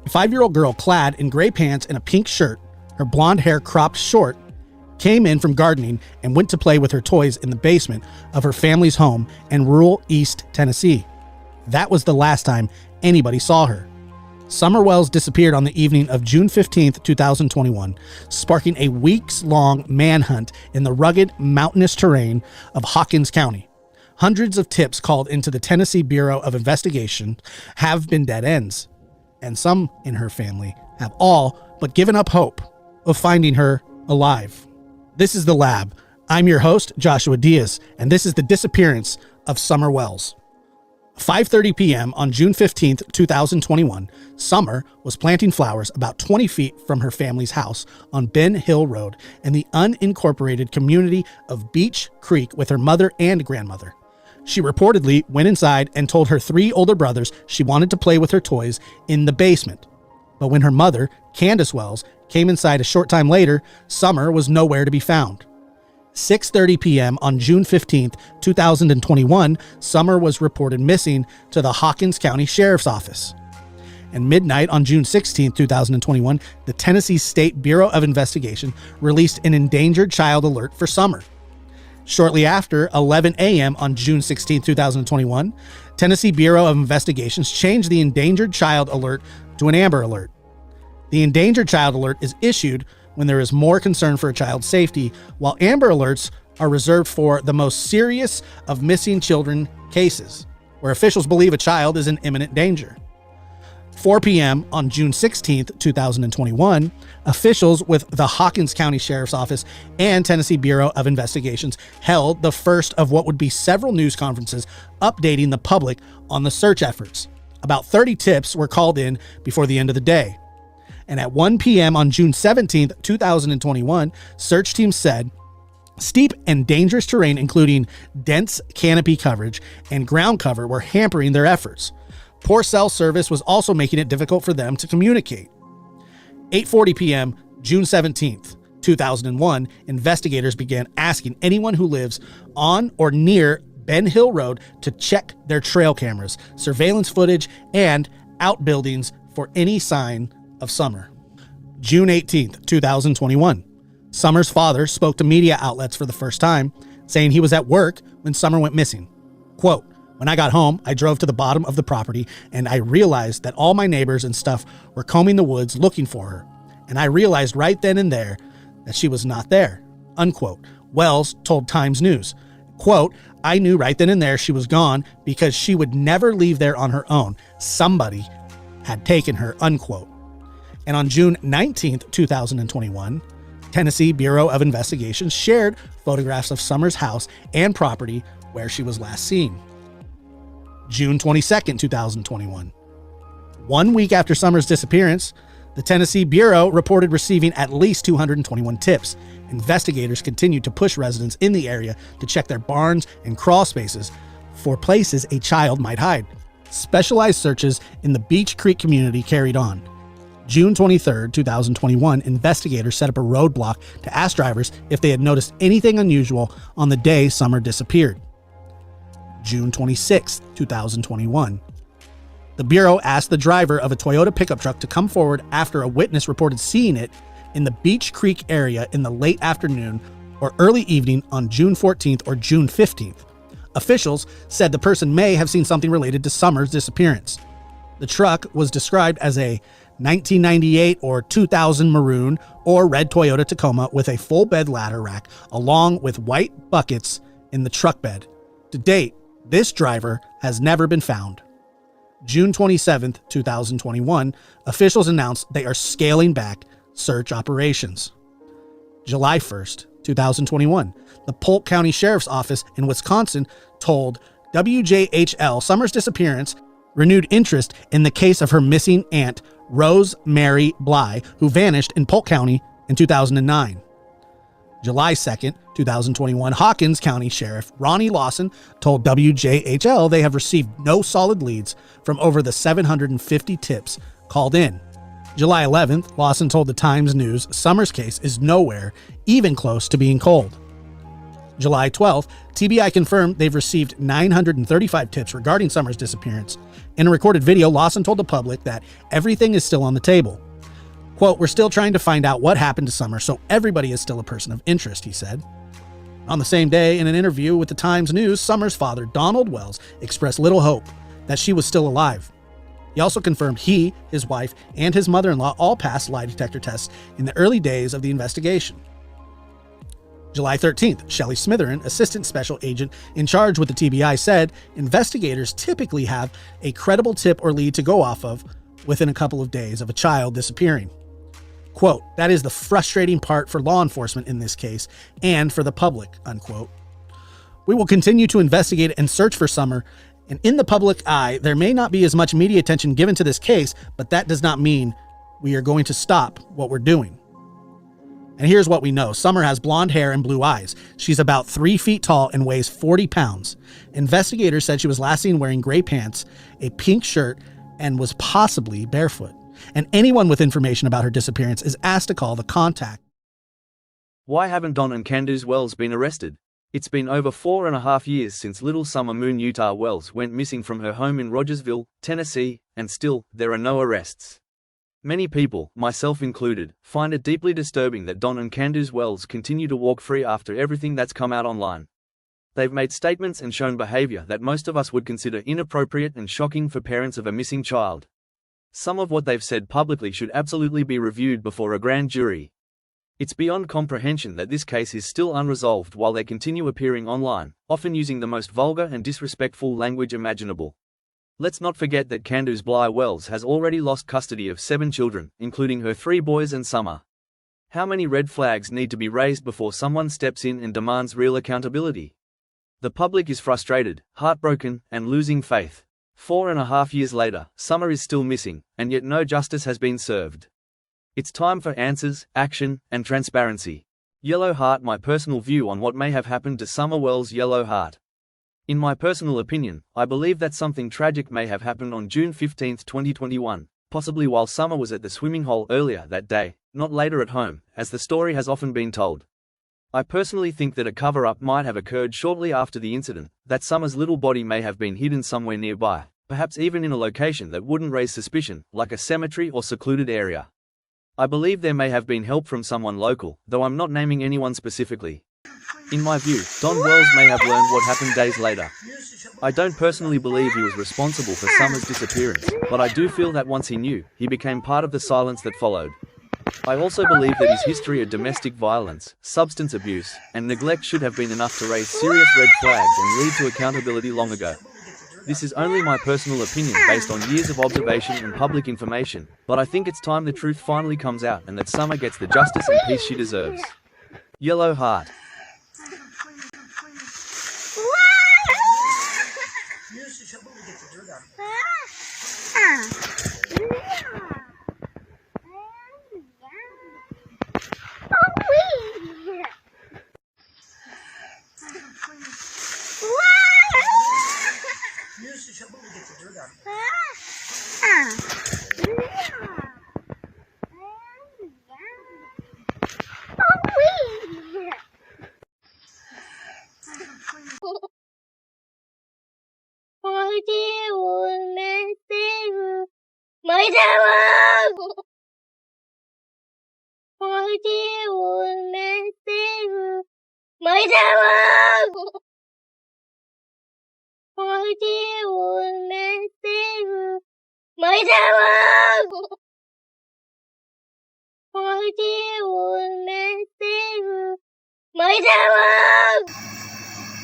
A 5-year-old girl clad in gray pants and a pink shirt, her blonde hair cropped short, came in from gardening and went to play with her toys in the basement of her family's home in rural East Tennessee. That was the last time anybody saw her. Summer Wells disappeared on the evening of June 15, 2021, sparking a weeks-long manhunt in the rugged, mountainous terrain of Hawkins County. Hundreds of tips called into the Tennessee Bureau of Investigation have been dead ends, and some in her family have all but given up hope of finding her alive. This is The Lab. I'm your host, Joshua Diaz, and this is the disappearance of Summer Wells. 5:30 p.m. on June 15, 2021, Summer was planting flowers about 20 feet from her family's house on Ben Hill Road in the unincorporated community of Beech Creek with her mother and grandmother. She reportedly went inside and told her 3 older brothers she wanted to play with her toys in the basement. But when her mother, Candace Wells, came inside a short time later, Summer was nowhere to be found. 6:30 p.m. on June 15, 2021, Summer was reported missing to the Hawkins County Sheriff's Office. And midnight on June 16, 2021, the Tennessee State Bureau of Investigation released an endangered child alert for Summer. Shortly after 11 a.m. on June 16, 2021, Tennessee Bureau of Investigations changed the endangered child alert to an Amber Alert. The endangered child alert is issued when there is more concern for a child's safety, while Amber Alerts are reserved for the most serious of missing children cases, where officials believe a child is in imminent danger. 4 p.m. on June 16, 2021, officials with the Hawkins County Sheriff's Office and Tennessee Bureau of Investigations held the first of what would be several news conferences updating the public on the search efforts. About 30 tips were called in before the end of the day. And at 1 p.m. on June 17, 2021, search teams said, steep and dangerous terrain, including dense canopy coverage and ground cover, were hampering their efforts. Poor cell service was also making it difficult for them to communicate. 8:40 p.m., June 17, 2001, investigators began asking anyone who lives on or near Ben Hill Road to check their trail cameras, surveillance footage, and outbuildings for any sign of Summer. June 18, 2021. Summer's father spoke to media outlets for the first time, saying he was at work when Summer went missing. Quote, "When I got home, I drove to the bottom of the property and I realized that all my neighbors and stuff were combing the woods looking for her. And I realized right then and there that she was not there." Unquote. Wells told Times News, quote, "I knew right then and there she was gone because she would never leave there on her own. Somebody had taken her," unquote. And on June 19, 2021, Tennessee Bureau of Investigations shared photographs of Summer's house and property where she was last seen. June 22, 2021. 1 week after Summer's disappearance, the Tennessee Bureau reported receiving at least 221 tips. Investigators continued to push residents in the area to check their barns and crawl spaces for places a child might hide. Specialized searches in the Beech Creek community carried on. June 23, 2021, investigators set up a roadblock to ask drivers if they had noticed anything unusual on the day Summer disappeared. June 26, 2021. The Bureau asked the driver of a Toyota pickup truck to come forward after a witness reported seeing it in the Beech Creek area in the late afternoon or early evening on June 14th or June 15th. Officials said the person may have seen something related to Summer's disappearance. The truck was described as a 1998 or 2000 maroon or red Toyota Tacoma with a full bed ladder rack along with white buckets in the truck bed. To date, this driver has never been found. June 27, 2021, officials announced they are scaling back search operations. July 1st, 2021, the Polk County Sheriff's Office in Wisconsin told WJHL Summer's disappearance renewed interest in the case of her missing aunt, Rose Mary Bly, who vanished in Polk County in 2009. July 2nd, 2021, Hawkins County Sheriff Ronnie Lawson told WJHL they have received no solid leads from over the 750 tips called in. July 11th, Lawson told the Times News Summer's case is nowhere even close to being cold. July 12th, TBI confirmed they've received 935 tips regarding Summer's disappearance. In a recorded video, Lawson told the public that everything is still on the table. Quote, "We're still trying to find out what happened to Summer, so everybody is still a person of interest," he said. On the same day, in an interview with the Times News, Summer's father, Donald Wells, expressed little hope that she was still alive. He also confirmed he, his wife, and his mother-in-law all passed lie detector tests in the early days of the investigation. July 13th, Shelley Smitherin, assistant special agent in charge with the TBI, said investigators typically have a credible tip or lead to go off of within a couple of days of a child disappearing. Quote, "That is the frustrating part for law enforcement in this case and for the public," unquote. "We will continue to investigate and search for Summer, and in the public eye, there may not be as much media attention given to this case, but that does not mean we are going to stop what we're doing." And here's what we know. Summer has blonde hair and blue eyes. She's about 3 feet tall and weighs 40 pounds. Investigators said she was last seen wearing gray pants, a pink shirt, and was possibly barefoot. And anyone with information about her disappearance is asked to call the contact. Why haven't Don and Candace Wells been arrested? It's been over 4.5 years since little Summer Moon Utah Wells went missing from her home in Rogersville, Tennessee, and still, there are no arrests. Many people, myself included, find it deeply disturbing that Don and Candace Wells continue to walk free after everything that's come out online. They've made statements and shown behavior that most of us would consider inappropriate and shocking for parents of a missing child. Some of what they've said publicly should absolutely be reviewed before a grand jury. It's beyond comprehension that this case is still unresolved while they continue appearing online, often using the most vulgar and disrespectful language imaginable. Let's not forget that Candace Bly Wells has already lost custody of 7 children, including her 3 boys and Summer. How many red flags need to be raised before someone steps in and demands real accountability? The public is frustrated, heartbroken, and losing faith. 4.5 years later, Summer is still missing, and yet no justice has been served. It's time for answers, action, and transparency. Yellow Heart. My personal view on what may have happened to Summer Wells. Yellow Heart. In my personal opinion, I believe that something tragic may have happened on June 15, 2021, possibly while Summer was at the swimming hole earlier that day, not later at home, as the story has often been told. I personally think that a cover-up might have occurred shortly after the incident, that Summer's little body may have been hidden somewhere nearby, perhaps even in a location that wouldn't raise suspicion, like a cemetery or secluded area. I believe there may have been help from someone local, though I'm not naming anyone specifically. In my view, Don Wells may have learned what happened days later. I don't personally believe he was responsible for Summer's disappearance, but I do feel that once he knew, he became part of the silence that followed. I also believe that his history of domestic violence, substance abuse, and neglect should have been enough to raise serious red flags and lead to accountability long ago. This is only my personal opinion based on years of observation and public information, but I think it's time the truth finally comes out and that Summer gets the justice and peace she deserves. Yellow Heart.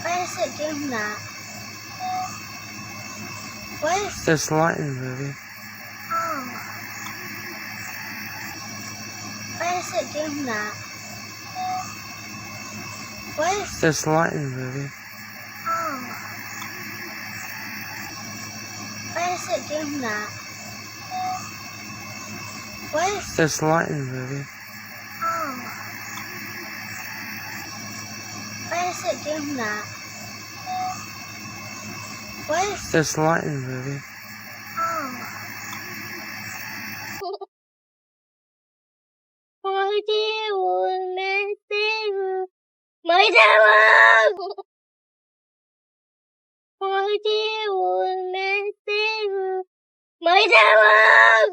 Why is it doing that? What is This lightning movie. Oh. Why is it doing that? What is This lightning movie. Oh. Why is it doing that? What is This lightning movie. Oh. Why is it doing that? What is This lightning movie. Oh. My dad Moji will miss you. My devil!